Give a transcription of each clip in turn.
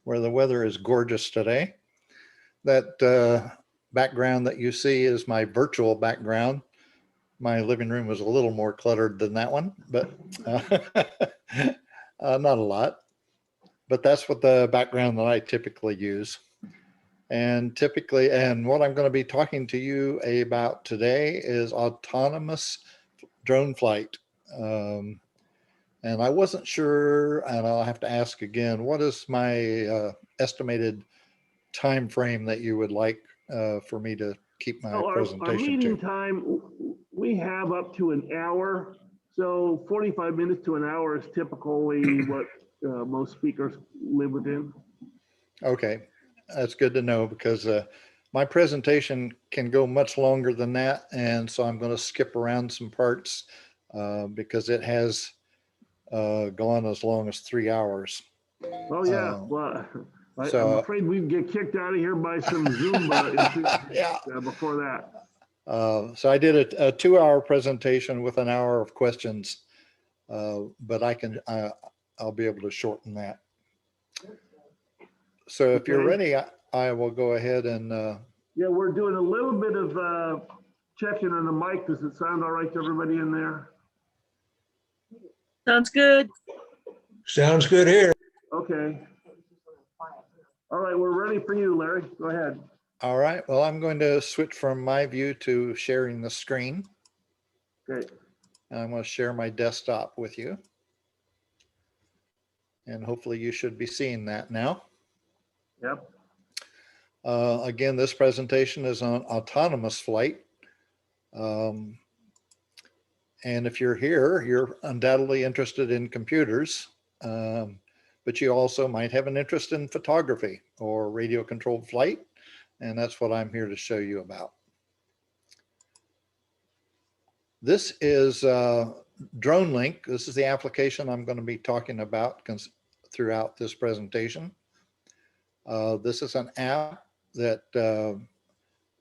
where the weather is gorgeous today. That background that you see is my virtual background. My living room was a little more cluttered than that one, but not a lot. But that's what the background that I typically use. And what I'm going to be talking to you about today is autonomous drone flight. And I wasn't sure, and I'll have to ask again, what is my estimated time frame that you would like for me to keep my presentation our meeting to? time, we have up to an hour. So 45 minutes to an hour is typically what most speakers live within. Okay, that's good to know, because my presentation can go much longer than that. And so I'm going to skip around some parts because it has gone as long as 3 hours. Oh yeah, well, I'm afraid we'd get kicked out of here by some Zumba yeah. Before that. So I did a 2-hour presentation with an hour of questions, but I'll be able to shorten that. So if you're ready, I will go ahead and. Yeah, we're doing a little bit of checking on the mic. Does it sound all right to everybody in there? Sounds good. Sounds good here. Okay. All right, we're ready for you, Larry. Go ahead. All right. Well, I'm going to switch from my view to sharing the screen. Okay. And I'm going to share my desktop with you. And hopefully you should be seeing that now. Yep. Again, this presentation is on autonomous flight. And if you're here, you're undoubtedly interested in computers, but you also might have an interest in photography or radio controlled flight. And that's what I'm here to show you about. This is DroneLink. This is the application I'm going to be talking about throughout this presentation. This is an app that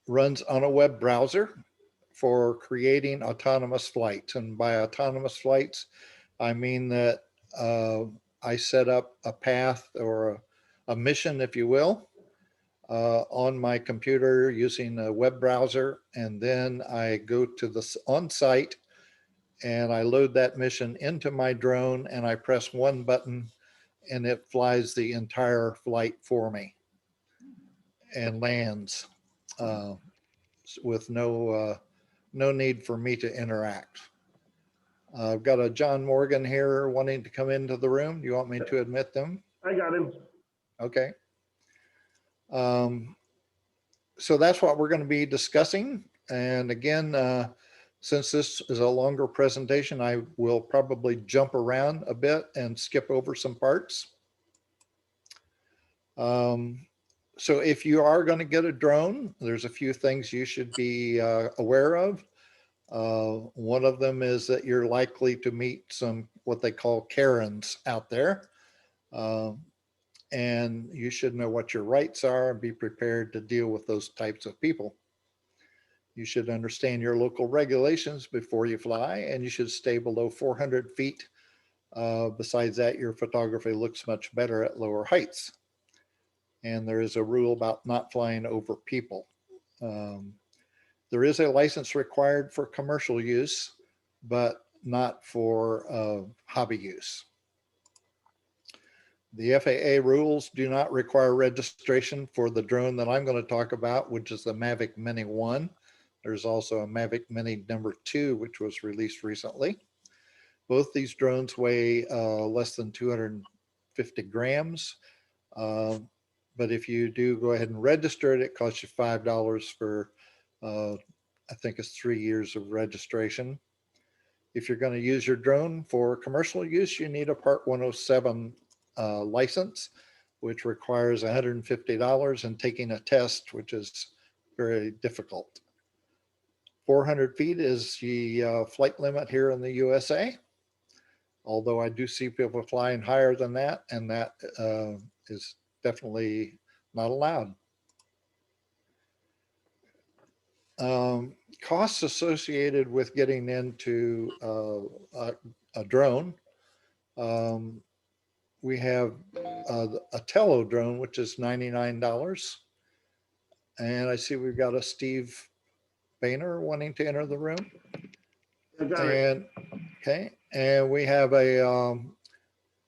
runs on a web browser for creating autonomous flights. And by autonomous flights, I mean that I set up a path or a mission, if you will, on my computer using a web browser. And then I go to the on-site and I load that mission into my drone and I press one button and it flies the entire flight for me and lands with no need for me to interact. I've got a John Morgan here wanting to come into the room. Do you want me to admit them? I got him. Okay. So that's what we're going to be discussing. And again, since this is a longer presentation, I will probably jump around a bit and skip over some parts. So if you are going to get a drone, there's a few things you should be aware of. One of them is that you're likely to meet some what they call Karens out there. And you should know what your rights are and be prepared to deal with those types of people. You should understand your local regulations before you fly, and you should stay below 400 feet. Besides that, your photography looks much better at lower heights. And there is a rule about not flying over people. There is a license required for commercial use, but not for hobby use. The FAA rules do not require registration for the drone that I'm going to talk about, which is the Mavic Mini 1. There's also a Mavic Mini number 2, which was released recently. Both these drones weigh less than 250 grams. But if you do go ahead and register it, it costs you $5 for, I think it's 3 years of registration. If you're going to use your drone for commercial use, you need a Part 107 license, which requires $150 and taking a test, which is very difficult. 400 feet is the flight limit here in the USA, although I do see people flying higher than that, and that is definitely not allowed. Costs associated with getting into a drone we have a Tello drone, which is $99. And I see we've got a Steve Boehner wanting to enter the room. I got it. And okay, and we have a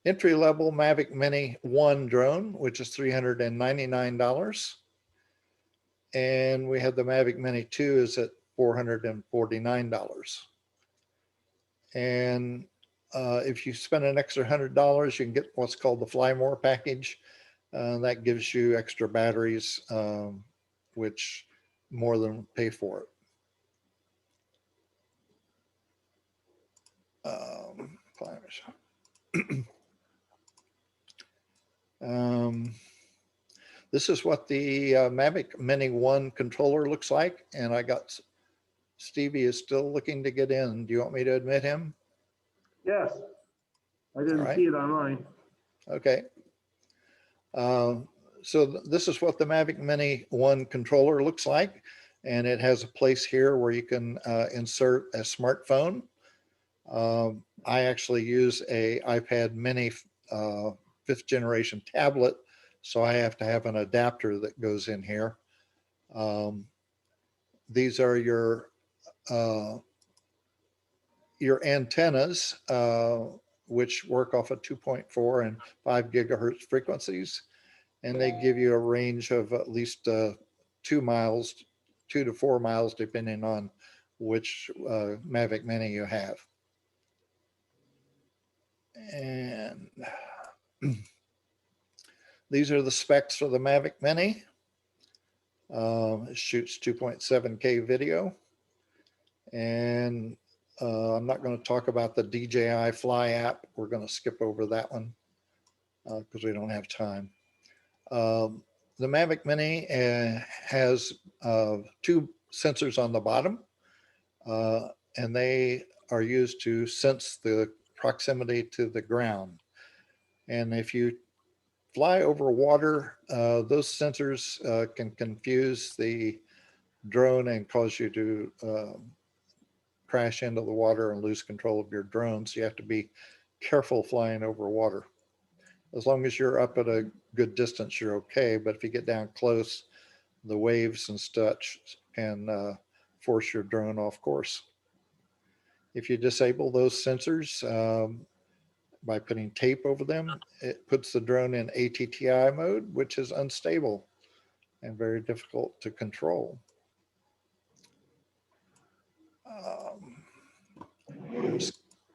entry-level Mavic Mini 1 drone, which is $399. And we have the Mavic Mini 2 is at $449. And if you spend an extra $100, you can get what's called the Fly More package. That gives you extra batteries, which more than pay for it. This is what the Mavic Mini 1 controller looks like. And I got Stevie is still looking to get in. Do you want me to admit him? Yes. I didn't All right. see it online. Okay. So this is what the Mavic Mini 1 controller looks like. And it has a place here where you can insert a smartphone. I actually use a iPad mini 5th generation tablet. So I have to have an adapter that goes in here. These are your antennas, which work off of 2.4 and 5 gigahertz frequencies. And they give you a range of at least 2 miles, 2 to 4 miles, depending on which Mavic Mini you have. And these are the specs for the Mavic Mini. It shoots 2.7K video. And I'm not going to talk about the DJI Fly app. We're going to skip over that one because we don't have time. The Mavic Mini has 2 sensors on the bottom, and they are used to sense the proximity to the ground. And if you fly over water, those sensors can confuse the drone and cause you to crash into the water and lose control of your drone. So you have to be careful flying over water. As long as you're up at a good distance, you're okay. But if you get down close, the waves and such can force your drone off course. If you disable those sensors by putting tape over them, it puts the drone in ATTI mode, which is unstable and very difficult to control.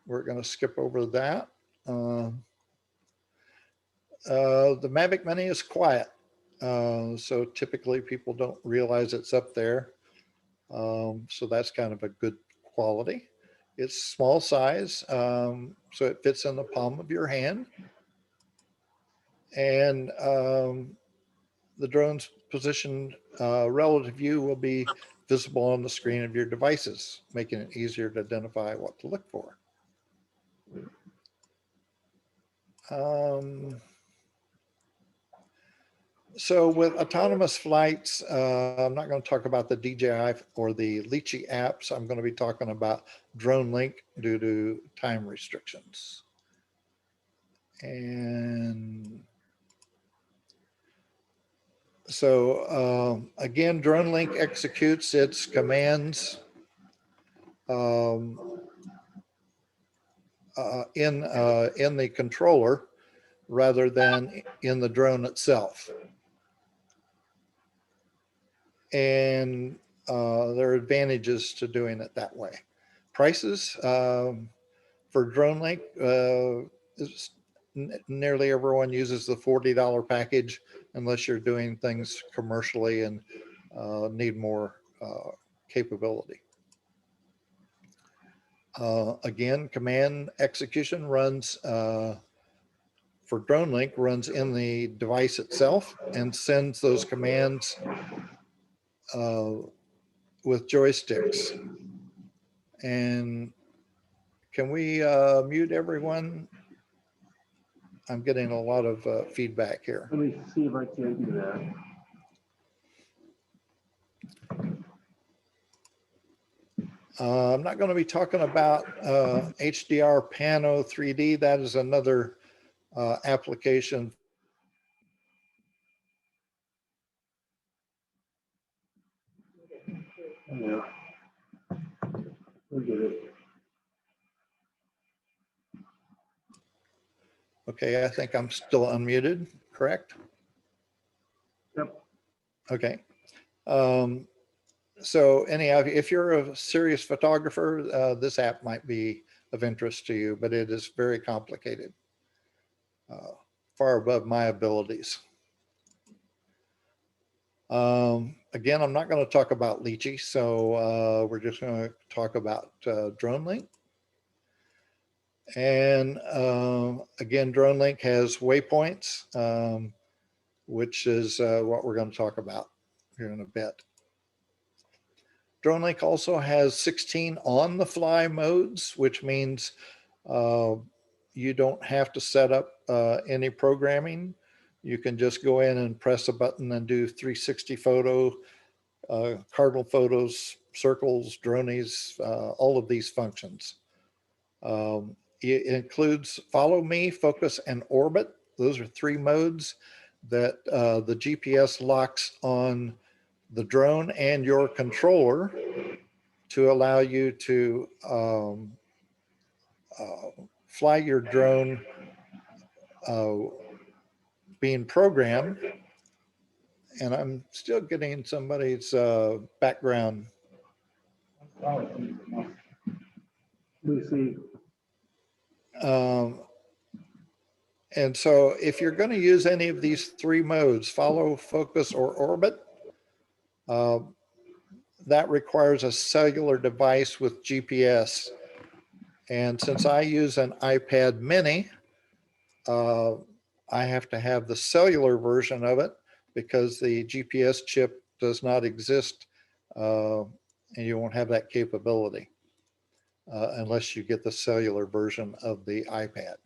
We're going to skip over that. The Mavic Mini is quiet. So typically people don't realize it's up there. So that's kind of a good quality. It's small size, so it fits in the palm of your hand. And the drone's position relative view will be visible on the screen of your devices, making it easier to identify what to look for. So with autonomous flights, I'm not going to talk about the DJI or the Litchi apps. I'm going to be talking about DroneLink due to time restrictions. And so again, DroneLink executes its commands in the controller rather than in the drone itself. And there are advantages to doing it that way. Prices for DroneLink, nearly everyone uses the $40 package unless you're doing things commercially and need more capability. Again, command execution runs for DroneLink runs in the device itself and sends those commands with joysticks. And can we mute everyone? I'm getting a lot of feedback here. Let me see if I can do that. I'm not going to be talking about HDR Pano 3D. That is another application. Yeah. Look at it. Okay, I think I'm still unmuted, correct? Yep. Okay. So anyhow, if you're a serious photographer, this app might be of interest to you, but it is very complicated, far above my abilities. Again, I'm not going to talk about Lychee, so we're just going to talk about DroneLink. And again, DroneLink has waypoints, which is what we're going to talk about here in a bit. DroneLink also has 16 on-the-fly modes, which means you don't have to set up any programming. You can just go in and press a button and do 360 photo, cardinal photos, circles, dronies, all of these functions. It includes follow me, focus, and orbit. Those are 3 modes that the GPS locks on the drone and your controller to allow you to fly your drone being programmed. And I'm still getting somebody's background. We see. And so if you're going to use any of these 3 modes, follow, focus, or orbit, that requires a cellular device with GPS. And since I use an iPad mini, I have to have the cellular version of it because the GPS chip does not exist, and you won't have that capability unless you get the cellular version of the iPad.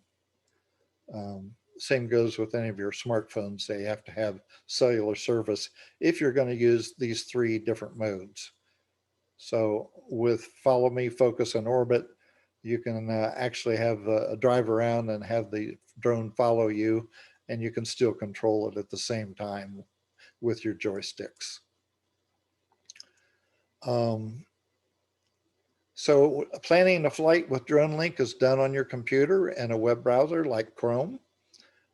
Same goes with any of your smartphones. They have to have cellular service if you're going to use these 3 different modes. So with follow me, focus, and orbit, you can actually have a drive around and have the drone follow you, and you can still control it at the same time with your joysticks. So planning a flight with DroneLink is done on your computer and a web browser like Chrome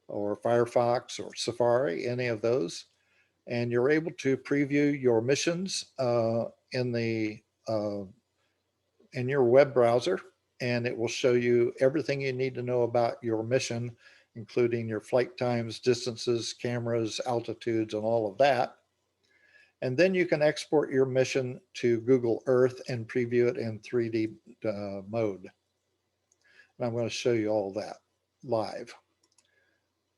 or Firefox or Safari, any of those. And you're able to preview your missions in your web browser, and it will show you everything you need to know about your mission, including your flight times, distances, cameras, altitudes, and all of that. And then you can export your mission to Google Earth and preview it in 3D mode. And I'm going to show you all that live.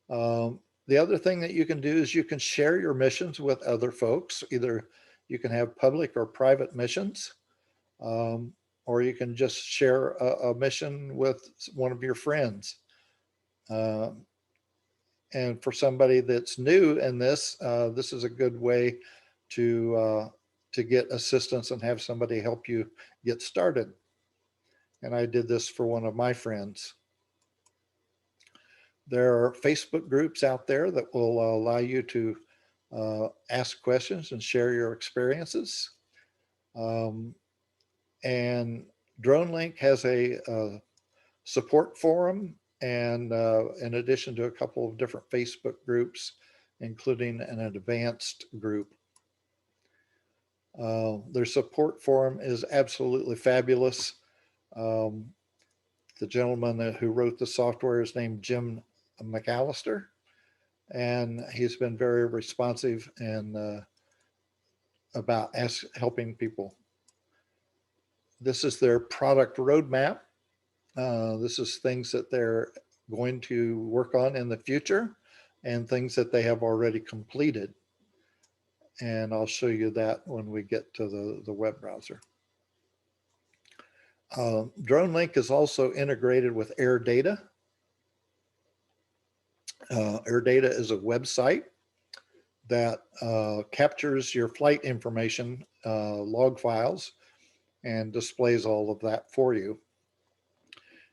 The other thing that you can do is you can share your missions with other folks. Either you can have public or private missions, or you can just share a mission with one of your friends. And for somebody that's new in this, this is a good way to get assistance and have somebody help you get started. And I did this for one of my friends. There are Facebook groups out there that will allow you to ask questions and share your experiences. And DroneLink has a support forum, and in addition to a couple of different Facebook groups, including an advanced group. Their support forum is absolutely fabulous. The gentleman who wrote the software is named Jim McAllister, and he's been very responsive and about helping people. This is their product roadmap. This is things that they're going to work on in the future and things that they have already completed. And I'll show you that when we get to the web browser. DroneLink is also integrated with AirData. AirData is a website that captures your flight information, log files, and displays all of that for you.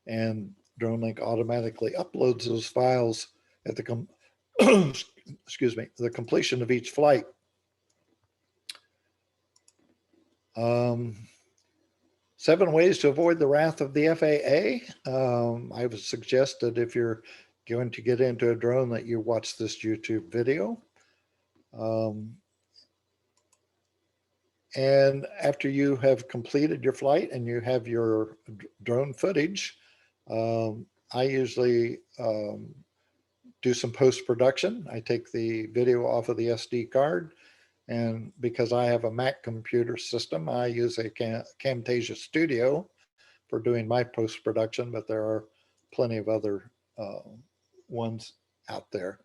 And DroneLink automatically uploads those files at the excuse me, the completion of each flight. Um, 7 ways to avoid the wrath of the FAA. I would suggest that if you're going to get into a drone that you watch this YouTube video. And after you have completed your flight and you have your drone footage, I usually do some post-production. I take the video off of the SD card, and because I have a Mac computer system, I use a Camtasia Studio for doing my post-production, but there are plenty of other ones out there.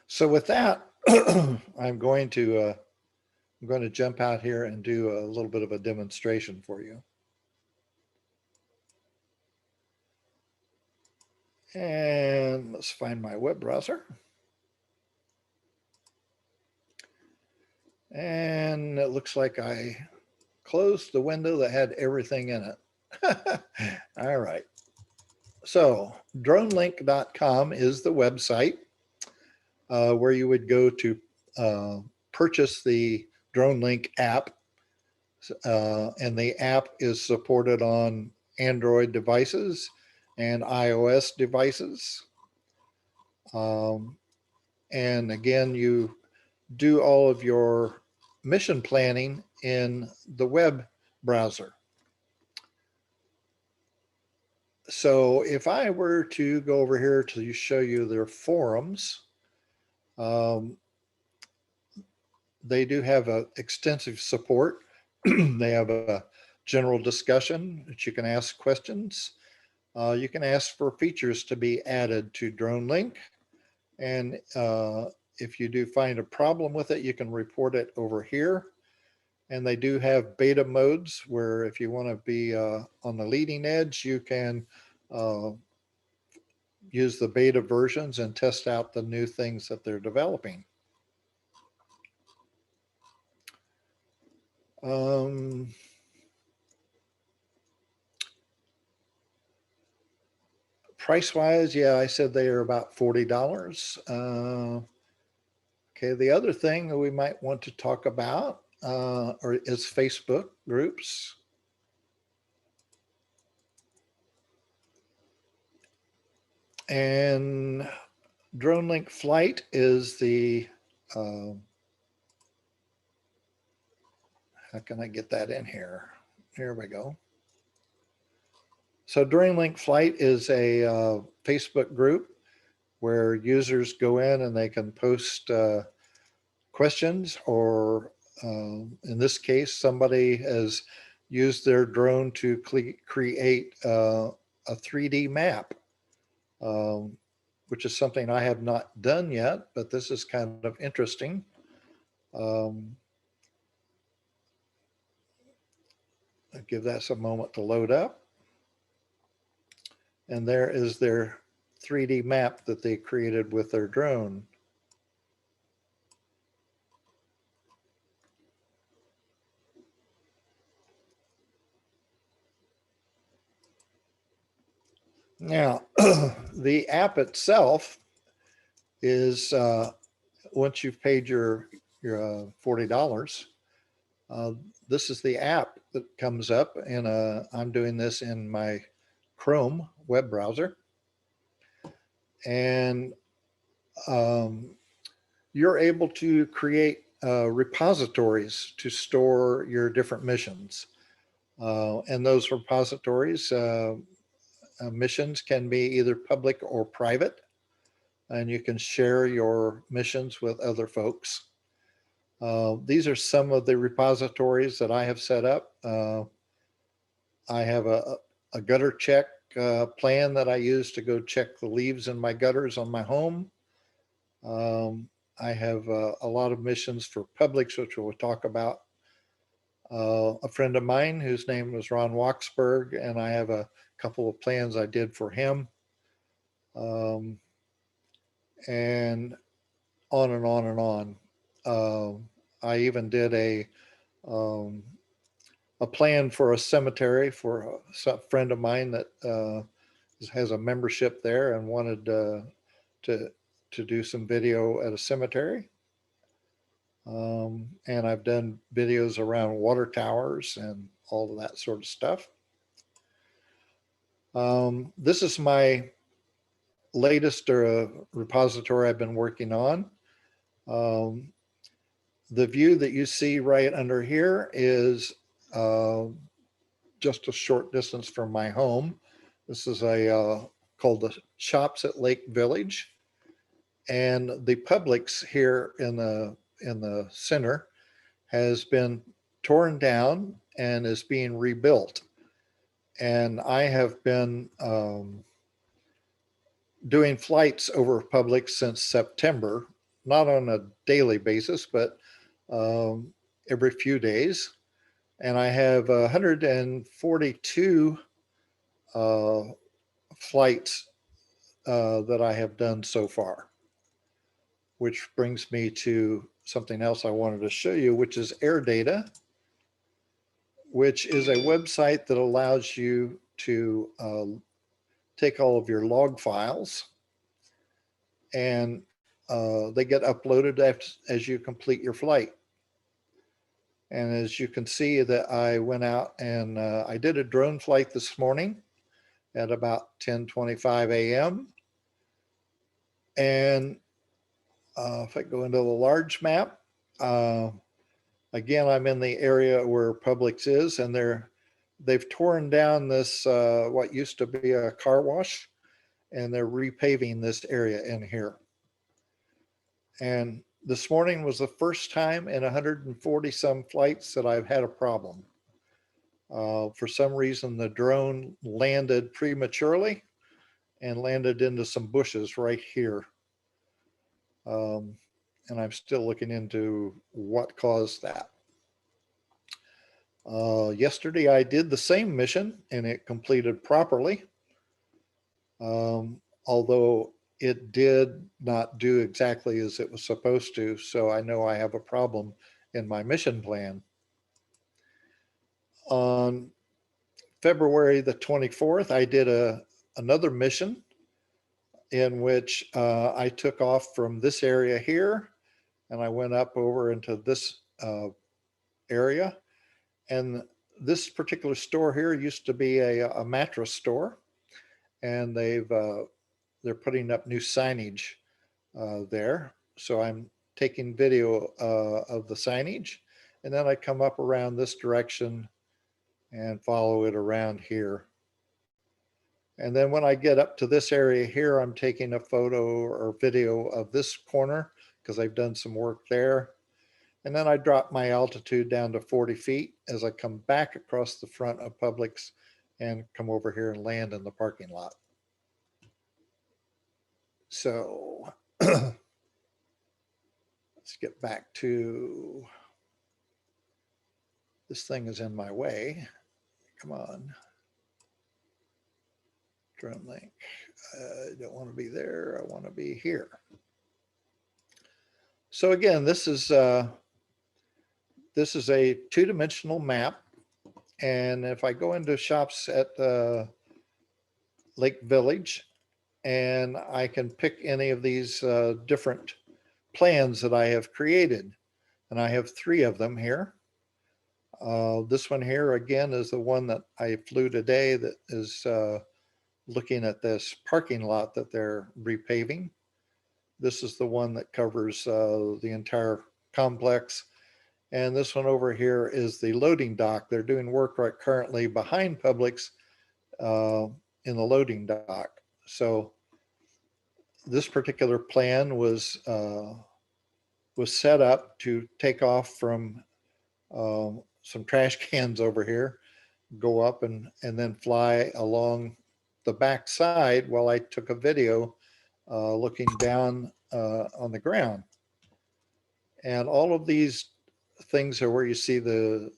So with that, I'm going to jump out here and do a little bit of a demonstration for you. And let's find my web browser. And it looks like I closed the window that had everything in it. All right. So dronelink.com is the website where you would go to purchase the DroneLink app. And the app is supported on Android devices and iOS devices. And again, you do all of your mission planning in the web browser. So if I were to go over here to show you their forums, they do have a extensive support. They have a general discussion that you can ask questions. You can ask for features to be added to DroneLink. And if you do find a problem with it, you can report it over here. And they do have beta modes where if you want to be on the leading edge, you can use the beta versions and test out the new things that they're developing. Price wise, yeah, I said they are about $40. Okay, the other thing that we might want to talk about is Facebook groups. And DroneLink Flight is the, how can I get that in here? Here we go. So DroneLink Flight is a Facebook group where users go in and they can post questions, or in this case, somebody has used their drone to create a 3D map, which is something I have not done yet, but this is kind of interesting. I'll give that some moment to load up. And there is their 3D map that they created with their drone. Now, the app itself is, once you've paid your $40, this is the app that comes up, and I'm doing this in my Chrome web browser. And you're able to create repositories to store your different missions. And those repositories, missions can be either public or private, and you can share your missions with other folks. These are some of the repositories that I have set up. I have a gutter check plan that I use to go check the leaves in my gutters on my home. I have a lot of missions for publics, which we'll talk about. A friend of mine whose name was Ron Waksberg, and I have a couple of plans I did for him. And on and on and on. I even did a um, a plan for a cemetery for a friend of mine that has a membership there and wanted to do some video at a cemetery. And I've done videos around water towers and all of that sort of stuff. This is my latest repository I've been working on. Um, the view that you see right under here is just a short distance from my home. This is called the Shops at Lake Village, and the Publix here in the center has been torn down and is being rebuilt. And I have been doing flights over Publix since September, not on a daily basis, but every few days. And I have 142 flights that I have done so far, which brings me to something else I wanted to show you, which is Air Data, which is a website that allows you to take all of your log files, and they get uploaded as you complete your flight. And as you can see that I went out and I did a drone flight this morning at about 10:25 a.m. And if I go into the large map, again, I'm in the area where Publix is, and they've torn down this what used to be a car wash, and they're repaving this area in here. And this morning was the first time in 140 some flights that I've had a problem. For some reason, the drone landed prematurely and landed into some bushes right here. And I'm still looking into what caused that. Yesterday, I did the same mission and it completed properly, although it did not do exactly as it was supposed to. So I know I have a problem in my mission plan. On February the 24th, I did another mission in which I took off from this area here and I went up over into this area. And this particular store here used to be a mattress store, and they're putting up new signage there. So I'm taking video of the signage, and then I come up around this direction and follow it around here. And then when I get up to this area here, I'm taking a photo or video of this corner because I've done some work there. And then I drop my altitude down to 40 feet as I come back across the front of Publix and come over here and land in the parking lot. So let's get back to, this thing is in my way. Come on. Drone link. I don't want to be there. I want to be here. So again, this is a two-dimensional map. And if I go into shops at Lake Village, and I can pick any of these different plans that I have created. And I have 3 of them here. This one here, again, is the one that I flew today that is looking at this parking lot that they're repaving. This is the one that covers the entire complex. And this one over here is the loading dock. They're doing work right currently behind Publix in the loading dock. So this particular plan was set up to take off from some trash cans over here, go up and then fly along the back side while I took a video looking down on the ground. And all of these things are where you see the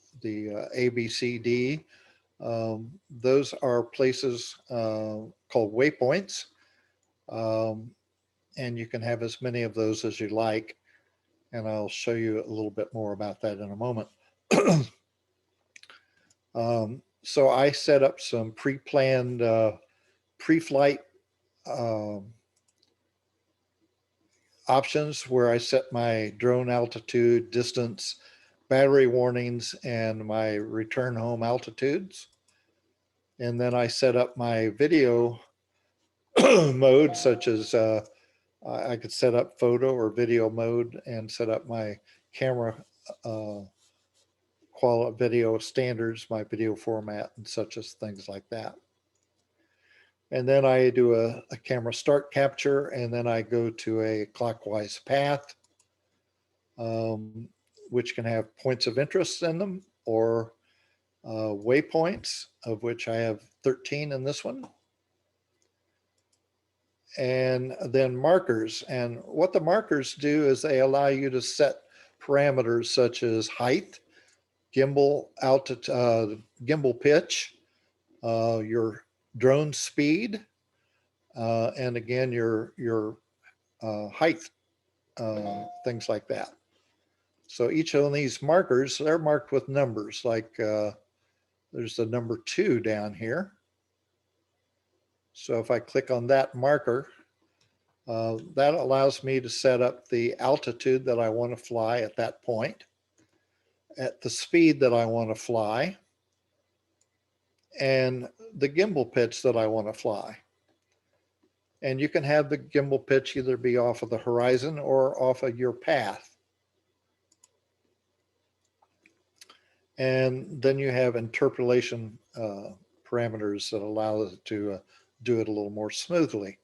A, B, C, D. Those are places called waypoints. And you can have as many of those as you like. And I'll show you a little bit more about that in a moment. So I set up some pre-planned pre-flight um, options where I set my drone altitude, distance, battery warnings, and my return home altitudes. And then I set up my video mode, such as I could set up photo or video mode and set up my camera uh, quality video standards, my video format, and such as things like that. And then I do a camera start capture, and then I go to a clockwise path, um, which can have points of interest in them or waypoints, of which I have 13 in this one. And then markers. And what the markers do is they allow you to set parameters such as height, gimbal altitude, gimbal pitch, your drone speed, and again your height, things like that. So each of these markers, they're marked with numbers. Like there's the number 2 down here. So if I click on that marker, that allows me to set up the altitude that I want to fly at that point, at the speed that I want to fly, and the gimbal pitch that I want to fly. And you can have the gimbal pitch either be off of the horizon or off of your path. And then you have interpolation parameters that allow it to do it a little more smoothly.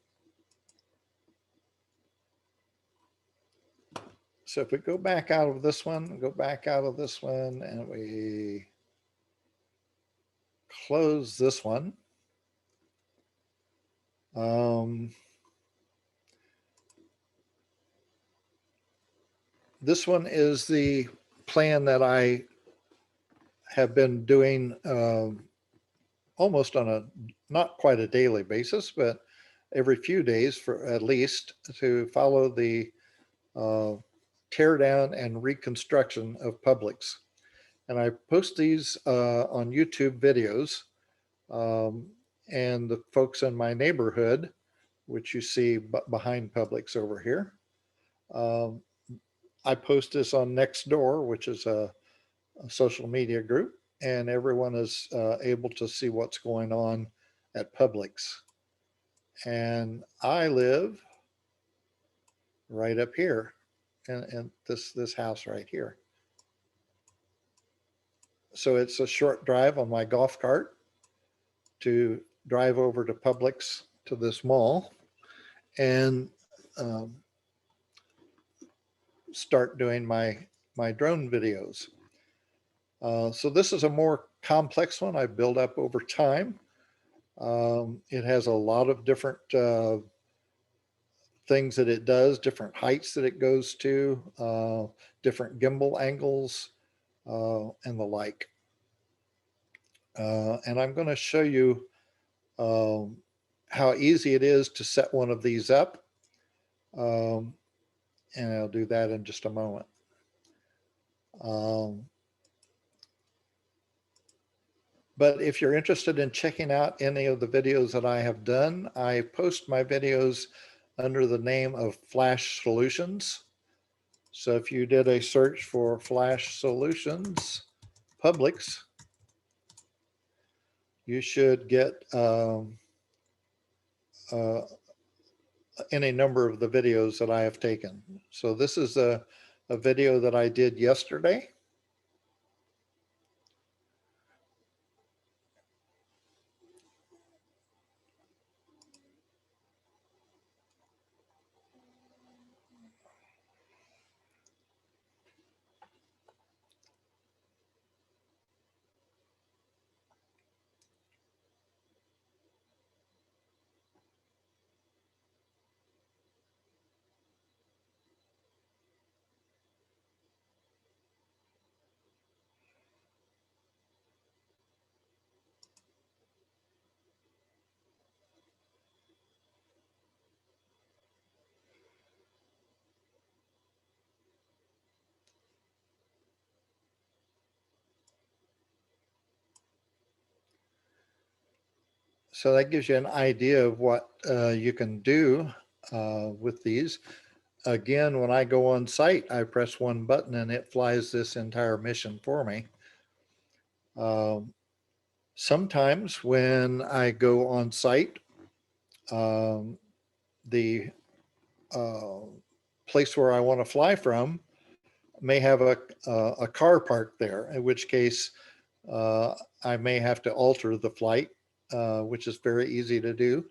So if we go back out of this one, go back out of this one, and we close this one. This one is the plan that I have been doing almost on a, not quite a daily basis, but every few days for at least, to follow the tear down and reconstruction of Publix. And I post these on YouTube videos. And the folks in my neighborhood, which you see behind Publix over here, I post this on Nextdoor, which is a social media group, and everyone is able to see what's going on at Publix. And I live right up here in this house right here. So it's a short drive on my golf cart to drive over to Publix, to this mall, and start doing my drone videos. So this is a more complex one I built up over time. It has a lot of different things that it does, different heights that it goes to, different gimbal angles, and the like. And I'm going to show you how easy it is to set one of these up. And I'll do that in just a moment. But if you're interested in checking out any of the videos that I have done, I post my videos under the name of Flash Solutions. So if you did a search for Flash Solutions Publix, you should get any number of the videos that I have taken. So this is a video that I did yesterday. So that gives you an idea of what you can do with these. Again, when I go on site, I press one button and it flies this entire mission for me. Um, Sometimes when I go on site, the uh, place where I want to fly from may have a car parked there, in which case I may have to alter the flight, which is very easy to do.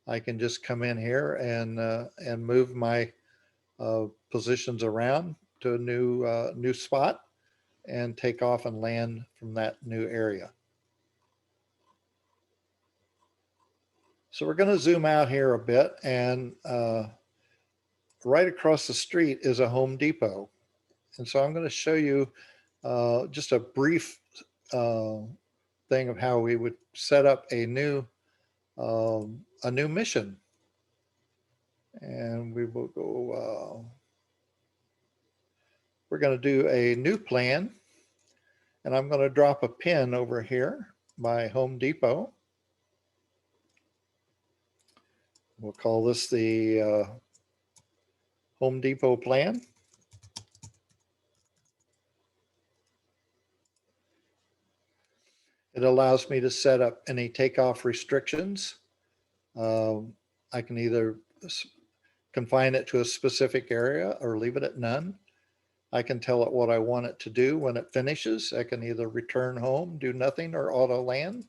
I can just come in here and move my positions around to a new spot and take off and land from that new area. So we're going to zoom out here a bit, and right across the street is a Home Depot. And so I'm going to show you just a brief uh, thing of how we would set up a new mission. And we will go, we're going to do a new plan, and I'm going to drop a pin over here by Home Depot. We'll call this the Home Depot plan. It allows me to set up any takeoff restrictions. I can either confine it to a specific area or leave it at none. I can tell it what I want it to do when it finishes. I can either return home, do nothing, or auto land.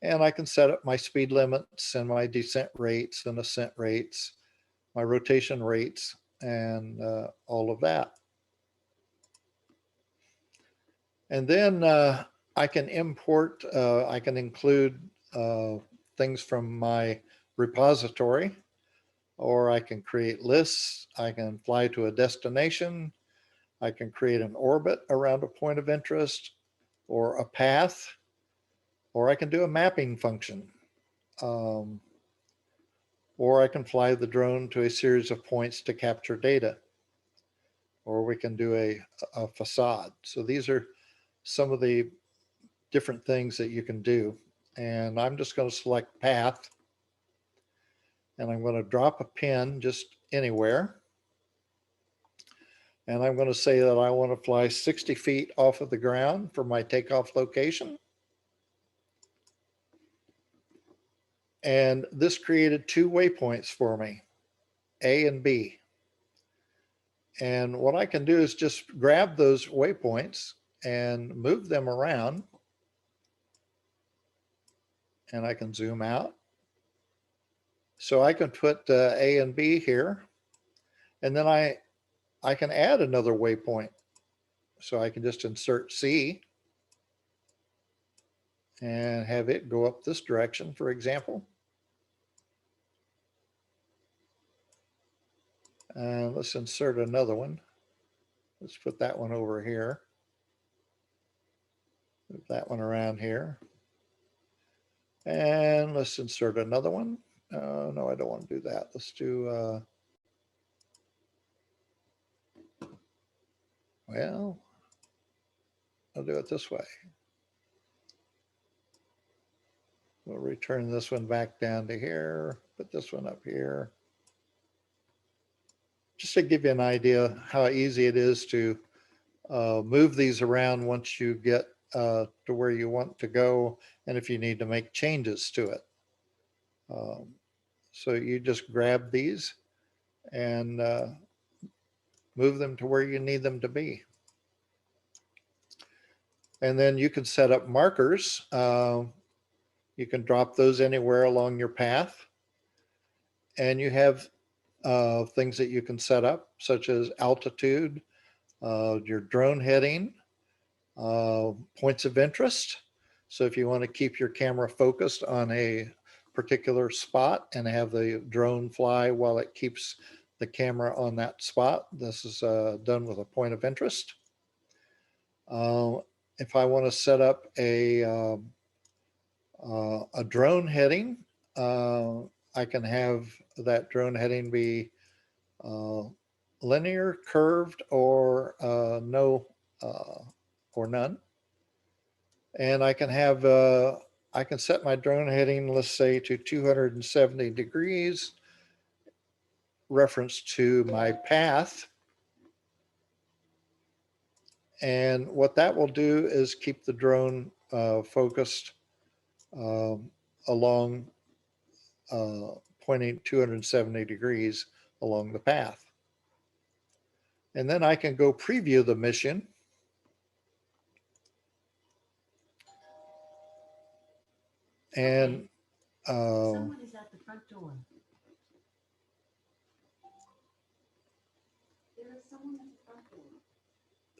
And I can set up my speed limits and my descent rates and ascent rates, my rotation rates, and all of that. And then I can import, I can include things from my repository, or I can create lists. I can fly to a destination. I can create an orbit around a point of interest or a path, or I can do a mapping function. Um, or I can fly the drone to a series of points to capture data, or we can do a facade. So these are some of the different things that you can do. And I'm just going to select path, and I'm going to drop a pin just anywhere. And I'm going to say that I want to fly 60 feet off of the ground for my takeoff location. And this created two waypoints for me, A and B. And what I can do is just grab those waypoints and move them around. And I can zoom out. So I can put A and B here. And then I can add another waypoint. So I can just insert C and have it go up this direction, for example. Let's insert another one. Let's put that one over here. Move that one around here. And let's insert another one. No, I don't want to do that. Let's do, well, I'll do it this way. We'll return this one back down to here, put this one up here. Just to give you an idea how easy it is to move these around once you get to where you want to go, and if you need to make changes to it. So you just grab these and move them to where you need them to be. And then you can set up markers. You can drop those anywhere along your path. And you have things that you can set up, such as altitude, your drone heading, points of interest. So if you want to keep your camera focused on a particular spot and have the drone fly while it keeps the camera on that spot, this is done with a point of interest. If I want to set up a drone heading, I can have that drone heading be linear, curved, or no, or none. And I can have I can set my drone heading, let's say to 270 degrees, reference to my path. And what that will do is keep the drone focused along pointing 270 degrees along the path. And then I can go preview the mission. And Someone is at the front door. There is someone at the front door.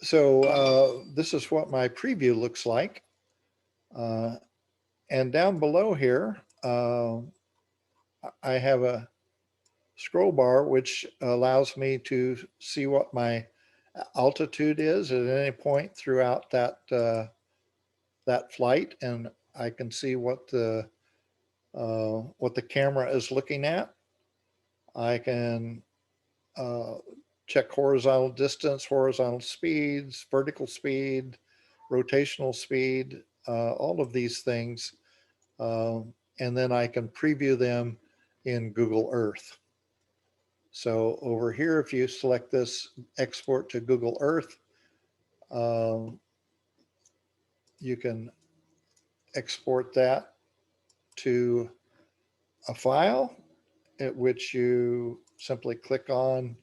so this is what my preview looks like. And down below here, I have a scroll bar which allows me to see what my altitude is at any point throughout that flight, and I can see what the camera is looking at. I can check horizontal distance, horizontal speeds, vertical speed, rotational speed, all of these things. And then I can preview them in Google Earth. So over here, if you select this export to Google Earth, you can export that to a file at which you simply click on,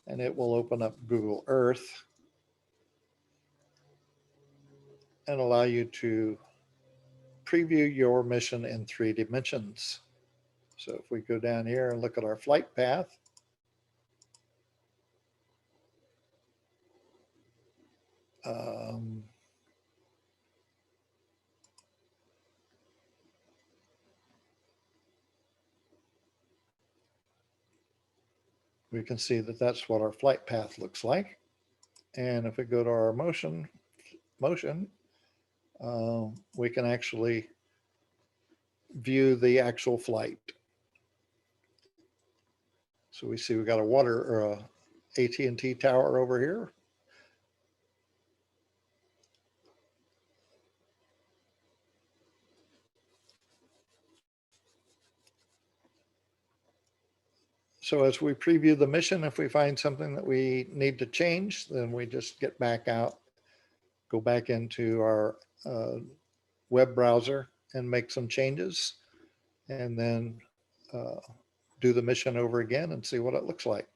and it will open up Google Earth and allow you to preview your mission in 3 dimensions. So if we go down here and look at our flight path, we can see that that's what our flight path looks like. And if we go to our motion, we can actually view the actual flight. So we see we got a water or a AT&T tower over here. So as we preview the mission, if we find something that we need to change, then we just get back out, go back into our web browser and make some changes, and then do the mission over again and see what it looks like.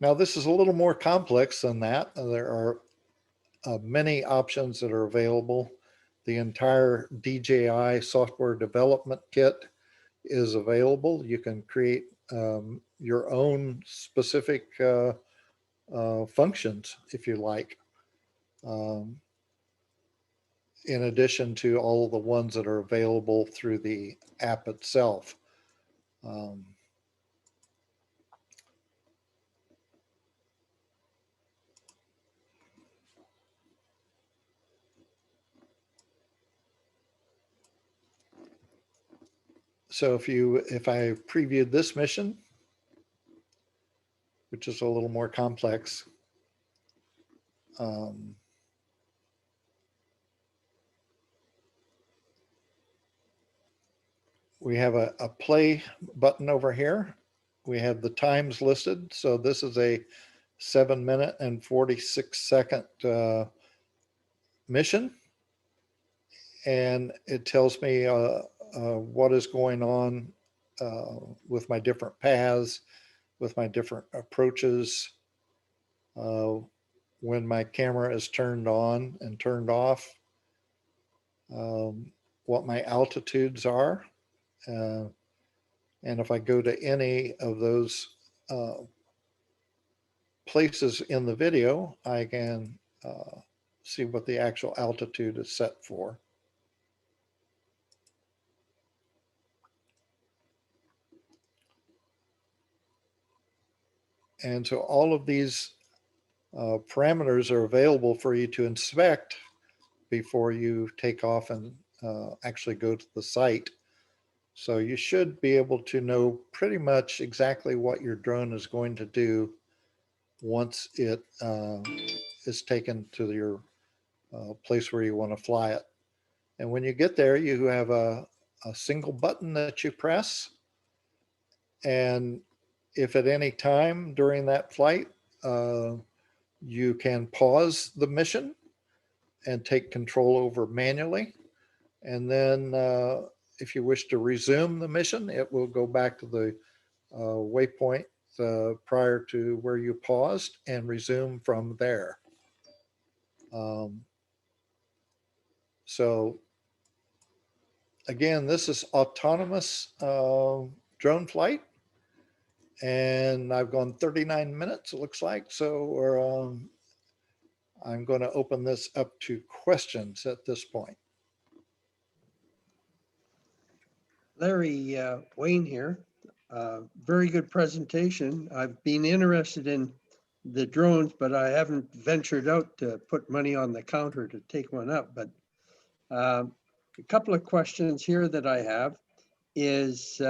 Now this is a little more complex than that. There are many options that are available. The entire DJI software development kit is available. You can create your own specific functions if you like, in addition to all of the ones that are available through the app itself. So if I previewed this mission, which is a little more complex, we have a play button over here. We have the times listed. So this is a 7-minute and 46-second mission. And it tells me what is going on with my different paths, with my different approaches, when my camera is turned on and turned off, what my altitudes are. And if I go to any of those places in the video, I can see what the actual altitude is set for. And so all of these parameters are available for you to inspect before you take off and actually go to the site. So you should be able to know pretty much exactly what your drone is going to do once it is taken to your place where you want to fly it. And when you get there, you have a single button that you press. And if at any time during that flight, you can pause the mission and take control over manually. And then if you wish to resume the mission, it will go back to the waypoint prior to where you paused and resume from there. So again, this is autonomous drone flight. And I've gone 39 minutes, it looks like. So I'm going to open this up to questions at this point. Larry, Wayne here. Very good presentation. I've been interested in the drones, but I haven't ventured out to put money on the counter to take one up. But a couple of questions here that I have is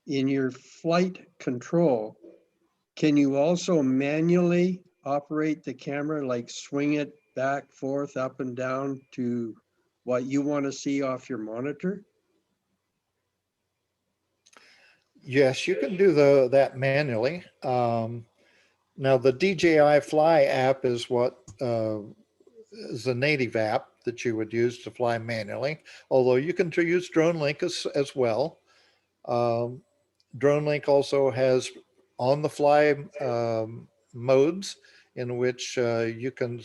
in your flight control, can you also manually operate the camera, like swing it back, forth, up and down to what you want to see off your monitor? Yes, you can do that manually. Now the DJI Fly app is what is a native app that you would use to fly manually, although you can use DroneLink as well. DroneLink also has on-the-fly modes in which you can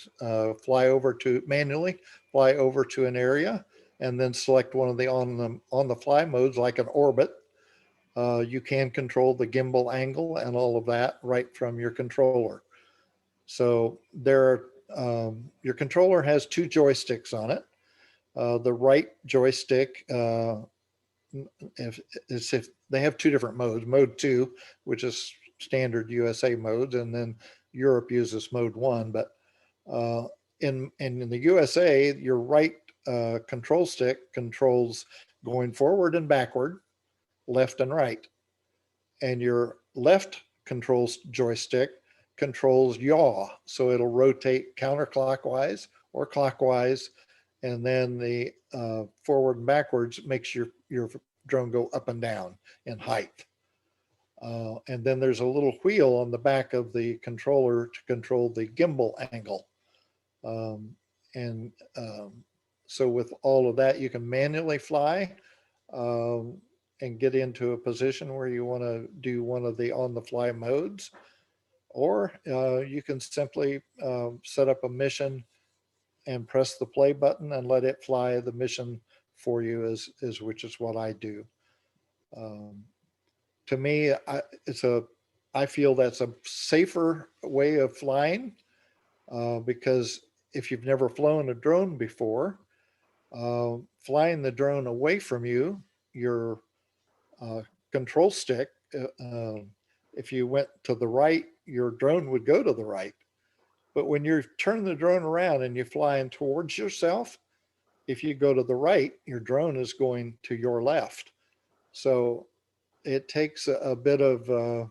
fly over to manually fly over to an area and then select one of the on-the-fly modes like an orbit. You can control the gimbal angle and all of that right from your controller. So your controller has two joysticks on it. The right joystick if they have two different modes, mode 2, which is standard USA modes, and then Europe uses mode 1. But in the USA, your right control stick controls going forward and backward, left and right. And your left control joystick controls yaw. So it'll rotate counterclockwise or clockwise. And then the forward and backwards makes your drone go up and down in height. And then there's a little wheel on the back of the controller to control the gimbal angle. So with all of that, you can manually fly and get into a position where you want to do one of the on-the-fly modes, or you can simply set up a mission and press the play button and let it fly the mission for you, which is what I do. To me, I feel that's a safer way of flying because if you've never flown a drone before, flying the drone away from you, your control stick, if you went to the right, your drone would go to the right. But when you turn the drone around and you're flying towards yourself, if you go to the right, your drone is going to your left. So it takes a bit of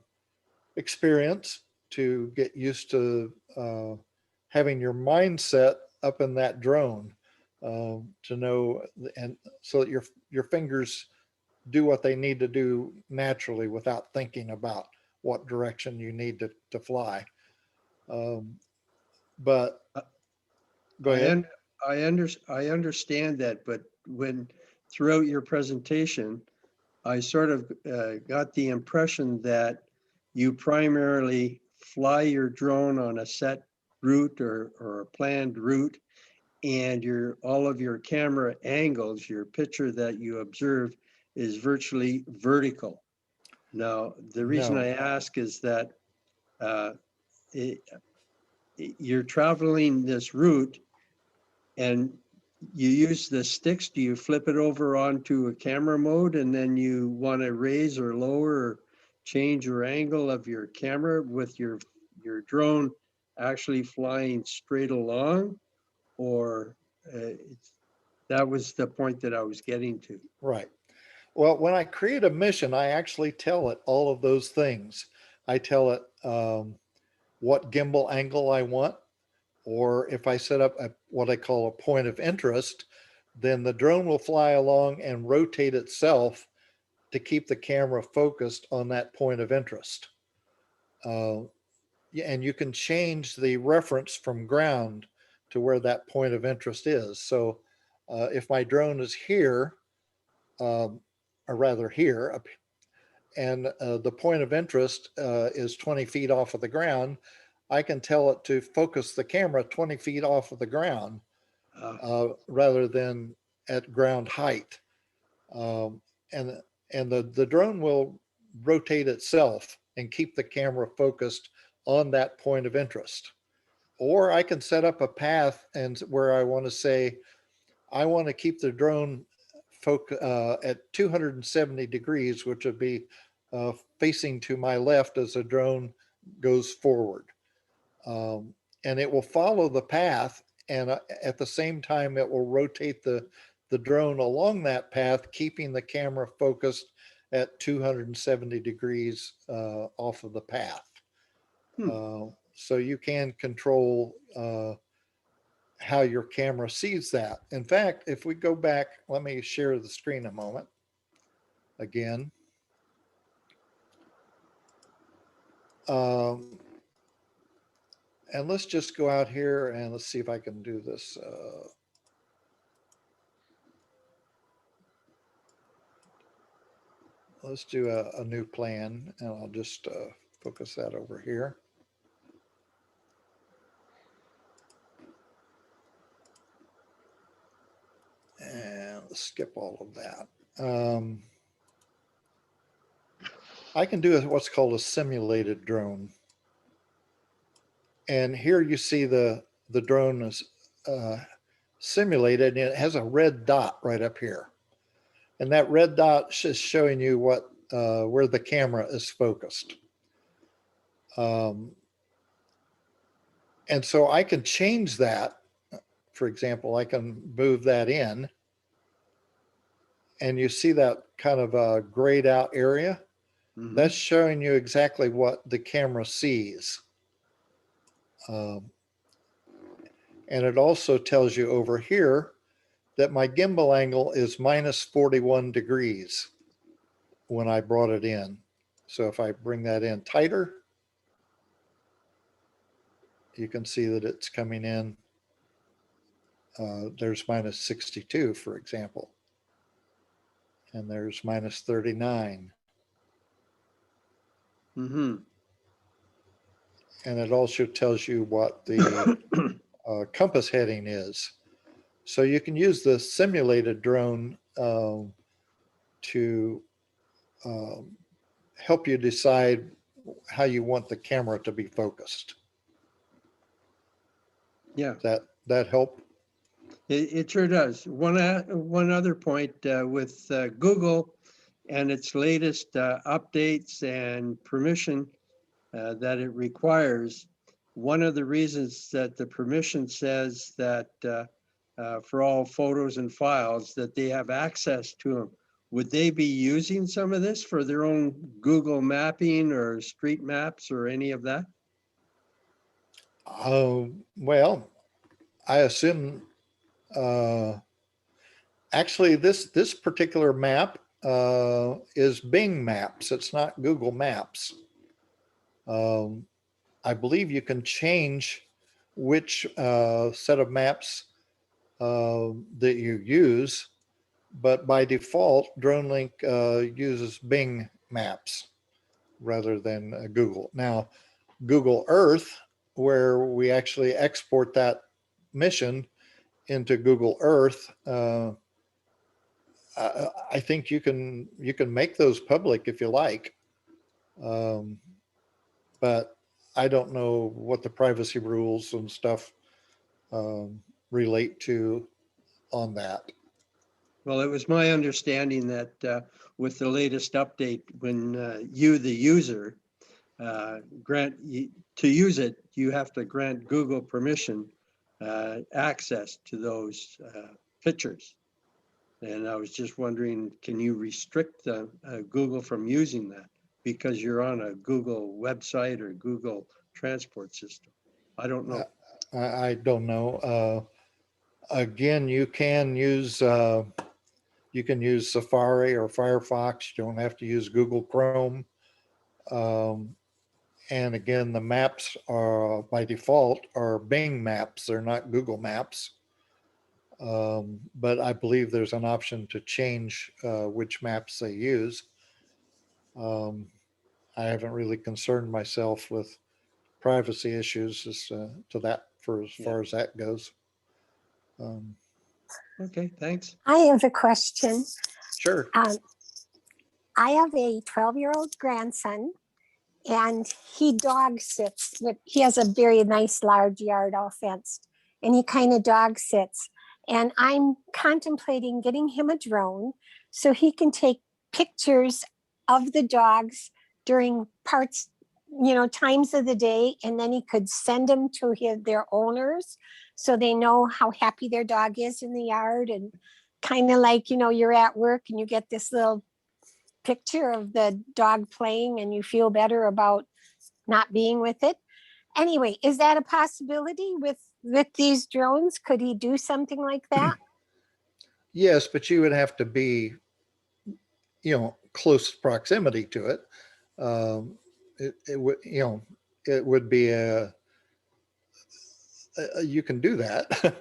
experience to get used to having your mindset up in that drone to know, and so that your fingers do what they need to do naturally without thinking about what direction you need to fly. But go ahead. I understand that, but when throughout your presentation, I sort of got the impression that you primarily fly your drone on a set route or a planned route, and all of your camera angles, your picture that you observe is virtually vertical. Now, the reason No. I ask is that you're traveling this route and you use the sticks. Do you flip it over onto a camera mode and then you want to raise or lower or change your angle of your camera with your drone actually flying straight along? Or that was the point that I was getting to. Right. Well, when I create a mission, I actually tell it all of those things. I tell it what gimbal angle I want, or if I set up what I call a point of interest, then the drone will fly along and rotate itself to keep the camera focused on that point of interest. Yeah, and you can change the reference from ground to where that point of interest is. So if my drone is here, or rather here, and the point of interest is 20 feet off of the ground, I can tell it to focus the camera 20 feet off of the ground rather than at ground height. Um, and the drone will rotate itself and keep the camera focused on that point of interest. Or I can set up a path and where I want to say, I want to keep the drone at 270 degrees, which would be facing to my left as the drone goes forward. Um, and it will follow the path, and at the same time, it will rotate the drone along that path, keeping the camera focused at 270 degrees off of the path. So you can control how your camera sees that. In fact, if we go back, let me share the screen a moment again. And let's just go out here and let's see if I can do this. Let's do a new plan, and I'll just focus that over here. And let's skip all of that. I can do what's called a simulated drone. And here you see the drone is simulated, and it has a red dot right up here. And that red dot is showing you what where the camera is focused. And so I can change that. For example, I can move that in, and you see that kind of grayed out area. That's showing you exactly what the camera sees. And it also tells you over here that my gimbal angle is minus 41 degrees when I brought it in. So if I bring that in tighter, you can see that it's coming in. There's minus 62, for example. And there's minus 39. Mm-hmm. And it also tells you what the compass heading is. So you can use the simulated drone to help you decide how you want the camera to be focused. Yeah, That help? it sure does. One other point with Google and its latest updates and permission that it requires. One of the reasons that the permission says that for all photos and files that they have access to them. Would they be using some of this for their own Google mapping or street maps or any of that? Well, I assume actually this particular map is Bing Maps. It's not Google Maps. I believe you can change which set of maps that you use, but by default, DroneLink uses Bing Maps rather than Google. Now, Google Earth, where we actually export that mission into Google Earth, I think you can make those public if you like, but I don't know what the privacy rules and stuff relate to on that. Well, it was my understanding that with the latest update, when you, the user, to use it, you have to grant Google permission access to those pictures. And I was just wondering, can you restrict Google from using that because you're on a Google website or Google transport system? I don't know. I don't know. Again, you can use Safari or Firefox. You don't have to use Google Chrome. And again, the maps are by default are Bing maps. They're not Google Maps. But I believe there's an option to change which maps they use. I haven't really concerned myself with privacy issues as to that for as far as that goes. Okay, thanks. I have a question. Sure. I have a 12-year-old grandson and he dog sits. He has a very nice large yard all fenced and he kind of dog sits. And I'm contemplating getting him a drone so he can take pictures of the dogs during parts, times of the day, and then he could send them to their owners so they know how happy their dog is in the yard. And kind of like, you're at work and you get this little picture of the dog playing and you feel better about not being with it. Anyway, is that a possibility with these drones? Could he do something like that? Yes, but you would have to be, close proximity to it. It would, it would be you can do that.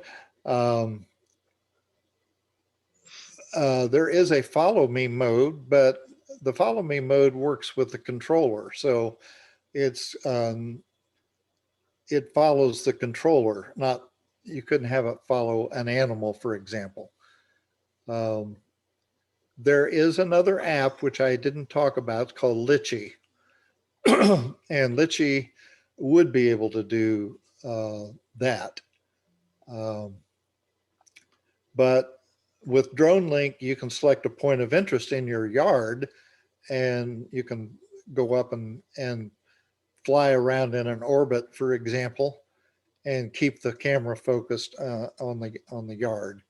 There is a follow me mode, but the follow me mode works with the controller. So it's, it follows the controller, not, you couldn't have it follow an animal, for example. There is another app, which I didn't talk about, it's called Litchi. And Litchi would be able to do that. But with Drone Link, you can select a point of interest in your yard and you can go up and fly around in an orbit, for example, and keep the camera focused on the yard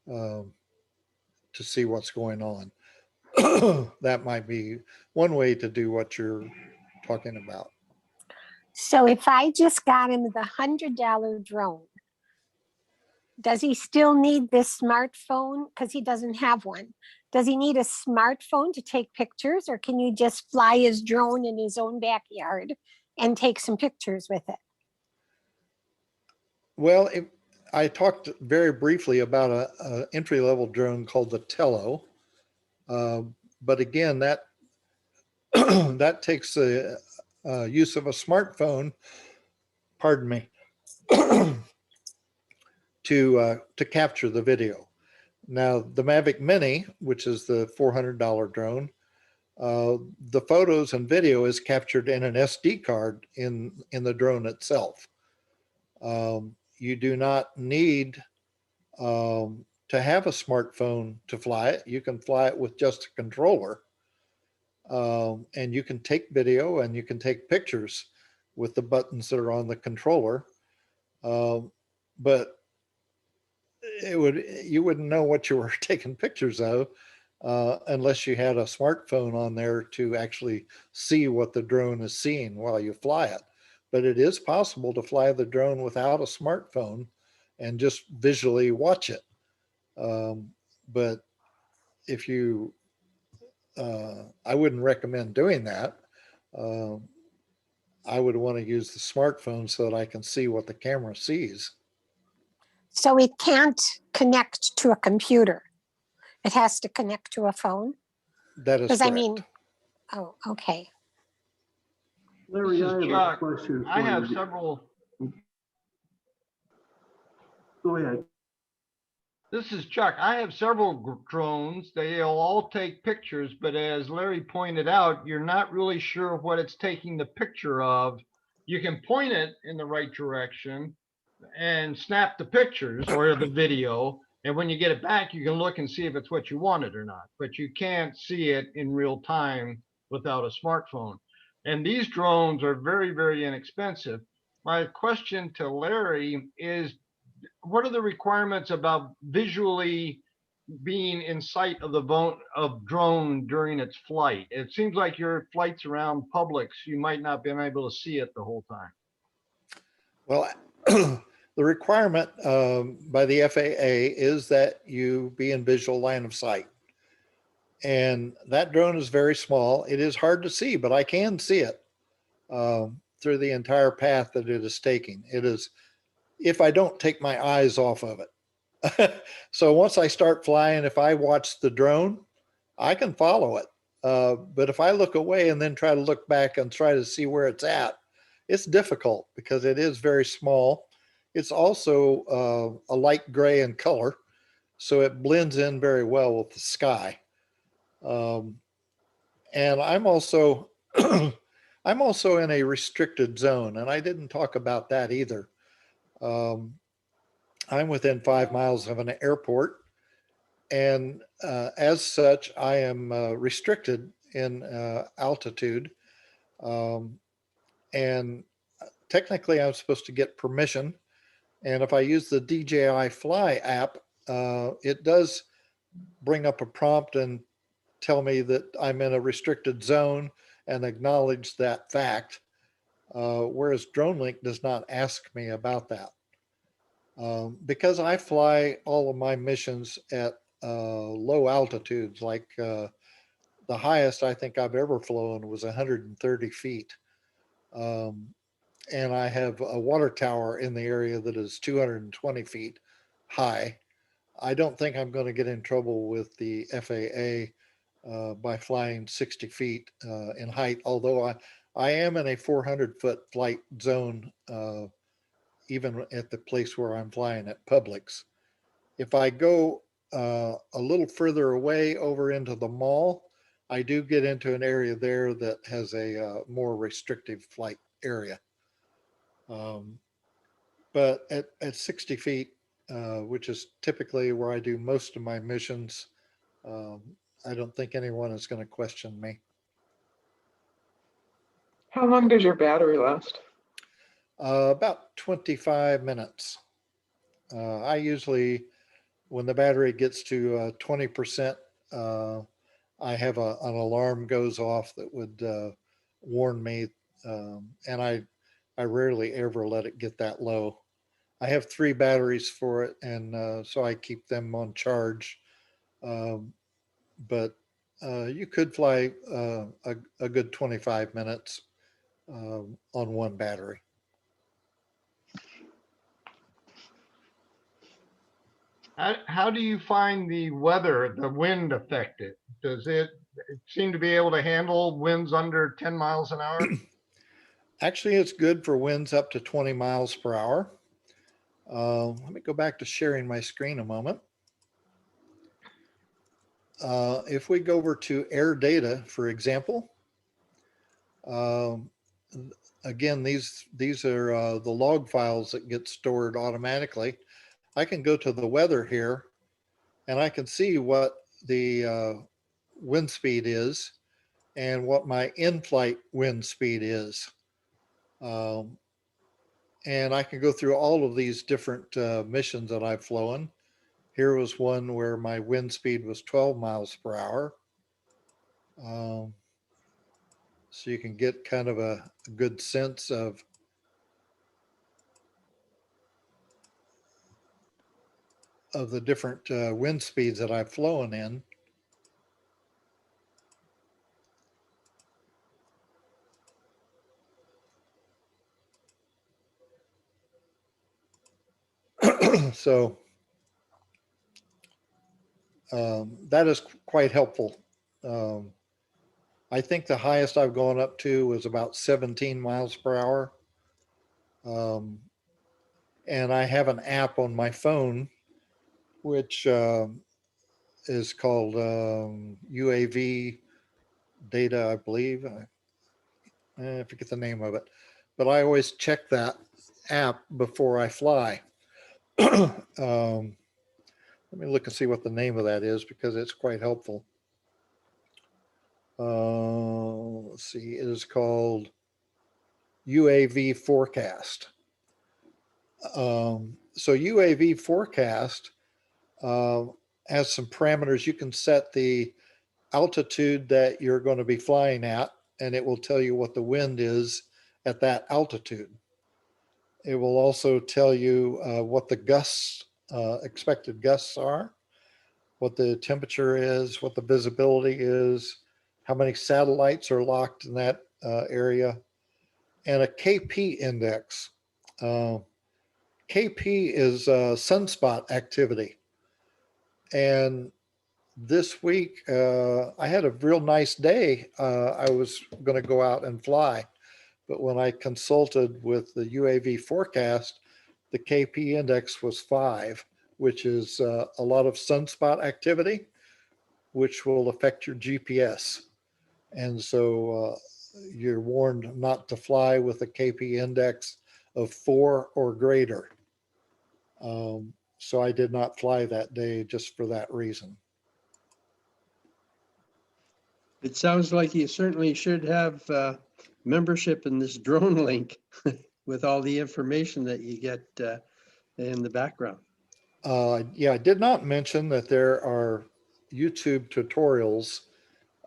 to see what's going on. That might be one way to do what you're talking about. So if I just got him the $100 drone, does he still need this smartphone? Because he doesn't have one. Does he need a smartphone to take pictures, or can you just fly his drone in his own backyard and take some pictures with it? Well, I talked very briefly about a entry-level drone called the Tello. But again, that that takes the use of a smartphone, pardon me, to capture the video. Now, the Mavic Mini, which is the $400 drone, the photos and video is captured in an SD card in the drone itself. You do not need to have a smartphone to fly it. You can fly it with just a controller. And you can take video and you can take pictures with the buttons that are on the controller. But you wouldn't know what you were taking pictures of unless you had a smartphone on there to actually see what the drone is seeing while you fly it. But it is possible to fly the drone without a smartphone and just visually watch it. But if you, I wouldn't recommend doing that. I would want to use the smartphone so that I can see what the camera sees. So it can't connect to a computer. It has to connect to a phone? That is Because correct. I mean, oh, okay. Larry, This I is have a Chuck. question I for have you. several, Go ahead. this is Chuck. I have several drones. They'll all take pictures, but as Larry pointed out, you're not really sure what it's taking the picture of. You can point it in the right direction and snap the pictures or the video, And when you get it back, you can look and see if it's what you wanted or not, but you can't see it in real time without a smartphone. And these drones are very, very inexpensive. My question to Larry is, what are the requirements about visually being in sight of the drone during its flight? It seems like your flights around Publix, you might not been able to see it the whole time. Well, the requirement by the FAA is that you be in visual line of sight. And that drone is very small. It is hard to see, but I can see it through the entire path that it is taking. It is, if I don't take my eyes off of it. So once I start flying, if I watch the drone, I can follow it. But if I look away and then try to look back and try to see where it's at, it's difficult because it is very small. It's also a light gray in color, so it blends in very well with the sky. Um, and I'm also I'm also in a restricted zone, and I didn't talk about that either. Um, I'm within 5 miles of an airport, and as such, I am restricted in altitude. Um, and technically, I'm supposed to get permission. And if I use the DJI Fly app, it does bring up a prompt and tell me that I'm in a restricted zone and acknowledge that fact. Whereas DroneLink does not ask me about that. Because I fly all of my missions at low altitudes, like the highest I think I've ever flown was 130 feet. Um, and I have a water tower in the area that is 220 feet high. I don't think I'm going to get in trouble with the FAA by flying 60 feet in height, although I am in a 400-foot flight zone, even at the place where I'm flying at Publix. If I go a little further away over into the mall, I do get into an area there that has a more restrictive flight area. Um, but at 60 feet, which is typically where I do most of my missions, um, I don't think anyone is going to question me. How long does your battery last? About 25 minutes. I usually, when the battery gets to 20%, I have an alarm goes off that would warn me, and I rarely ever let it get that low. I have 3 batteries for it, and so I keep them on charge. Um, but you could fly a good 25 minutes on one battery. How do you find the weather, the wind affect it? Does it seem to be able to handle winds under 10 miles an hour? Actually, it's good for winds up to 20 miles per hour. Let me go back to sharing my screen a moment. If we go over to air data, for example, um, again, these are the log files that get stored automatically. I can go to the weather here, and I can see what the wind speed is and what my in-flight wind speed is. Um, and I can go through all of these different missions that I've flown. Here was one where my wind speed was 12 miles per hour. Um, so you can get kind of a good sense of the different wind speeds that I've flown in. So that is quite helpful. Um, I think the highest I've gone up to was about 17 miles per hour. And I have an app on my phone, which is called UAV data, I believe. I forget the name of it, but I always check that app before I fly. um, Let me look and see what the name of that is because it's quite helpful. Let's see, it is called UAV Forecast. So UAV Forecast has some parameters. You can set the altitude that you're going to be flying at, and it will tell you what the wind is at that altitude. It will also tell you what the gusts, expected gusts are, what the temperature is, what the visibility is, how many satellites are locked in that area, and a KP index. KP is sunspot activity. And this week, I had a real nice day. I was going to go out and fly, but when I consulted with the UAV forecast, the KP index was 5, which is a lot of sunspot activity, which will affect your GPS. And so you're warned not to fly with a KP index of 4 or greater. So I did not fly that day just for that reason. It sounds like you certainly should have membership in this drone link with all the information that you get in the background. Yeah, I did not mention that there are YouTube tutorials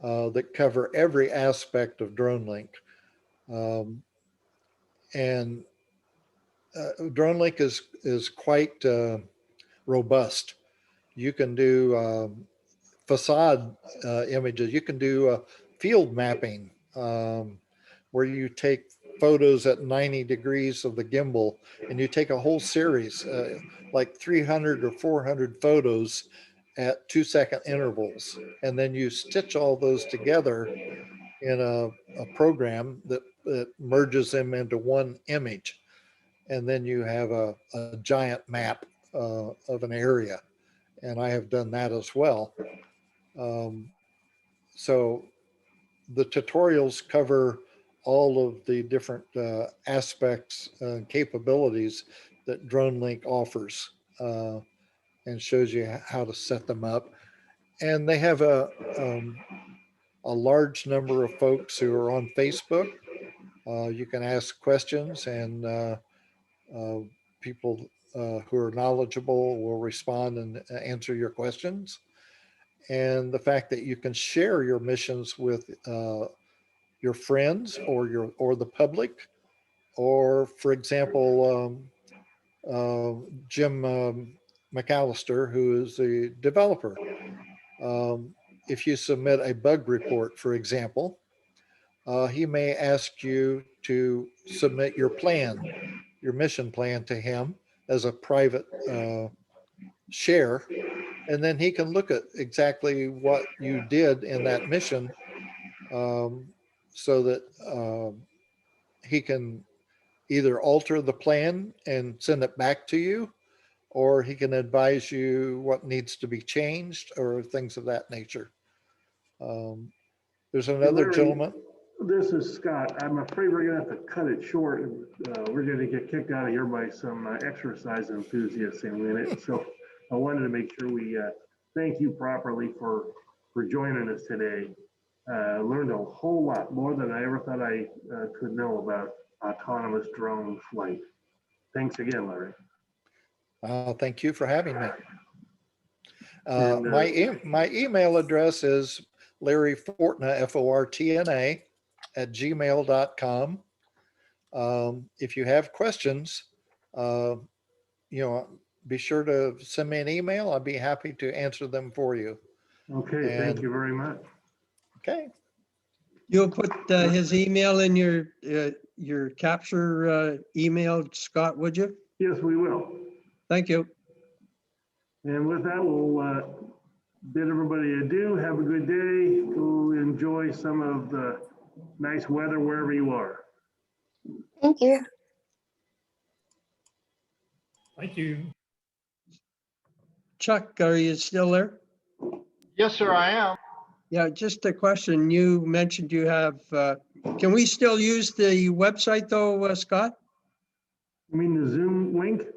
that cover every aspect of DroneLink. And DroneLink is quite robust. You can do facade images. You can do field mapping where you take photos at 90 degrees of the gimbal and you take a whole series, like 300 or 400 photos at 2-second intervals. And then you stitch all those together in a program that merges them into one image. And then you have a giant map of an area. And I have done that as well. So the tutorials cover all of the different aspects and capabilities that DroneLink offers and shows you how to set them up. And they have a large number of folks who are on Facebook. You can ask questions and people who are knowledgeable will respond and answer your questions. And the fact that you can share your missions with your friends or the public, or for example, Jim McAllister, who is the developer. If you submit a bug report, for example, he may ask you to submit your plan, your mission plan to him as a private share. And then he can look at exactly what you did in that mission so that he can either alter the plan and send it back to you, or he can advise you what needs to be changed or things of that nature. There's another Larry, gentleman. This is Scott. I'm afraid we're gonna have to cut it short. We're gonna get kicked out of here by some exercise enthusiasts in a minute. So I wanted to make sure we thank you properly for joining us today. Learned a whole lot more than I ever thought I could know about autonomous drone flight. Thanks again, Larry. Thank you for having me. And, My email address is Larry Fortna, Fortna, @gmail.com. If you have questions, be sure to send me an email. I'd be happy to answer them for you. Okay, thank you very much. Okay. You'll put his email in your capture email, Scott, would you? Yes, we will. Thank you. And with that, we'll bid everybody adieu. Have a good day. Go enjoy some of the nice weather wherever you are. Thank you. Thank you. Chuck, are you still there? Yes, sir, I am. Yeah, just a question. You mentioned you have, can we still use the website though, Scott? You mean the Zoom link?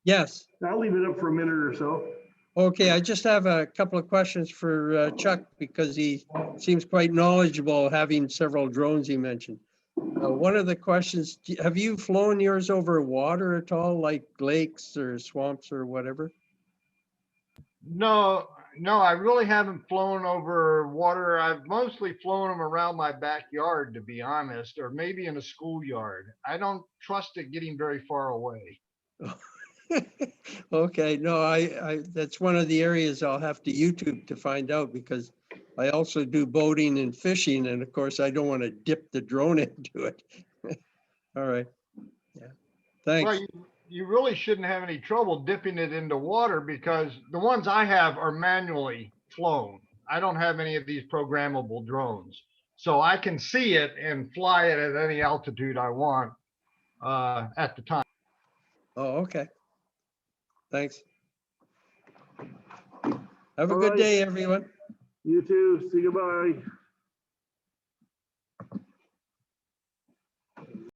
Yes. I'll leave it up for a minute or so. Okay, I just have a couple of questions for Chuck because he seems quite knowledgeable, having several drones he mentioned. One of the questions, have you flown yours over water at all, like lakes or swamps or whatever? No, no, I really haven't flown over water. I've mostly flown them around my backyard, to be honest, or maybe in a schoolyard. I don't trust it getting very far away. Okay, no, that's one of the areas I'll have to YouTube to find out because I also do boating and fishing, and of course, I don't want to dip the drone into it. All right, yeah, Well, thanks. you really shouldn't have any trouble dipping it into water because the ones I have are manually flown. I don't have any of these programmable drones. So I can see it and fly it at any altitude I want at the time. Oh, okay. Thanks. Have a All good right. day, everyone. You too. See you. Bye.